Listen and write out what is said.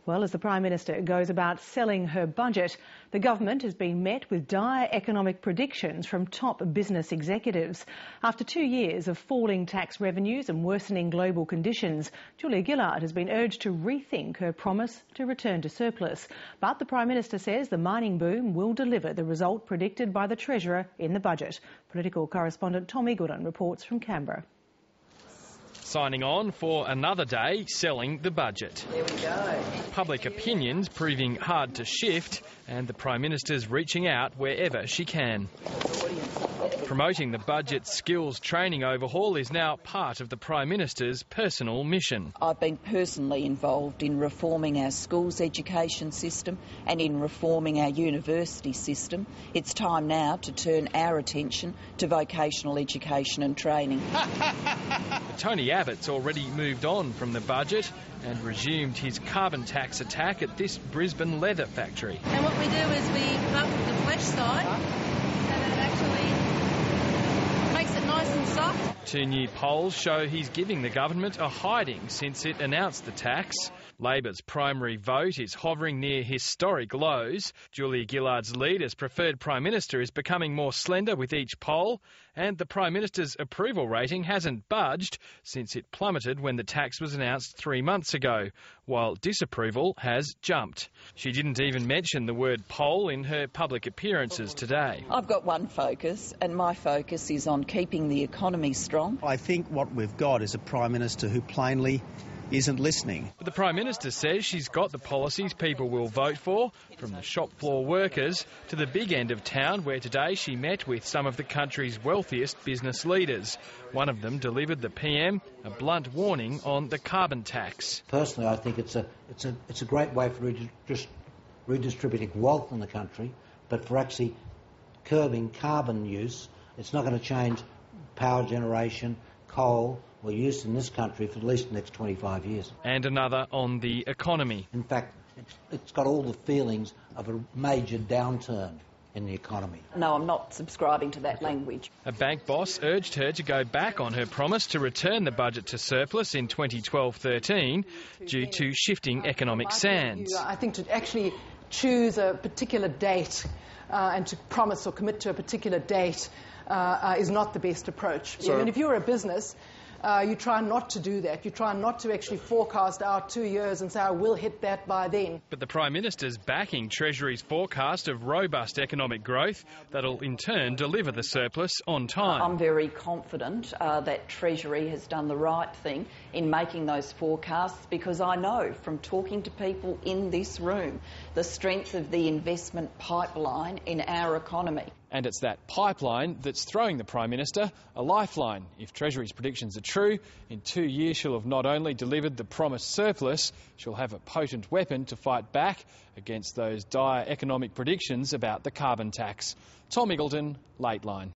Well, as the Prime Minister goes about selling her budget, the government has been met with dire economic predictions from top business executives. After 2 years of falling tax revenues and worsening global conditions, Julia Gillard has been urged to rethink her promise to return to surplus. But the Prime Minister says the mining boom will deliver the result predicted by the Treasurer in the budget. Political correspondent Tom Eagleton reports from Canberra. Signing on for another day selling the budget. There we go. Public opinion's proving hard to shift and the Prime Minister's reaching out wherever she can. Promoting the budget's skills training overhaul is now part of the Prime Minister's personal mission. I've been personally involved in reforming our schools education system and in reforming our university system. It's time now to turn our attention to vocational education and training. Tony Abbott's already moved on from the budget and resumed his carbon tax attack at this Brisbane leather factory. And what we do is we buff the flesh side and it actually makes it nice and soft. 2 new polls show he's giving the government a hiding since it announced the tax. Labor's primary vote is hovering near historic lows. Julia Gillard's lead as preferred Prime Minister is becoming more slender with each poll, and the Prime Minister's approval rating hasn't budged since it plummeted when the tax was announced 3 months ago, while disapproval has jumped. She didn't even mention the word poll in her public appearances today. I've got one focus, and my focus is on keeping the economy strong. I think what we've got is a Prime Minister who plainly isn't listening. But the Prime Minister says she's got the policies people will vote for, from the shop floor workers to the big end of town, where today she met with some of the country's wealthiest business leaders. One of them delivered the PM a blunt warning on the carbon tax. Personally, I think it's a great way for redistributing wealth in the country, but for actually curbing carbon use. It's not going to change power generation, coal, were used in this country for at least the next 25 years. And another on the economy. In fact, it's got all the feelings of a major downturn in the economy. No, I'm not subscribing to that language. A bank boss urged her to go back on her promise to return the budget to surplus in 2012-13 due to shifting economic sands. I think to actually choose a particular date and to promise or commit to a particular date is not the best approach. And if you're a business, you try not to do that. You try not to actually forecast out 2 years and say, I will hit that by then. But the Prime Minister's backing Treasury's forecast of robust economic growth that'll in turn deliver the surplus on time. I'm very confident that Treasury has done the right thing in making those forecasts, because I know from talking to people in this room the strength of the investment pipeline in our economy. And it's that pipeline that's throwing the Prime Minister a lifeline. If Treasury's predictions are true, in 2 years she'll have not only delivered the promised surplus, she'll have a potent weapon to fight back against those dire economic predictions about the carbon tax. Tom Eagleton, Late Line.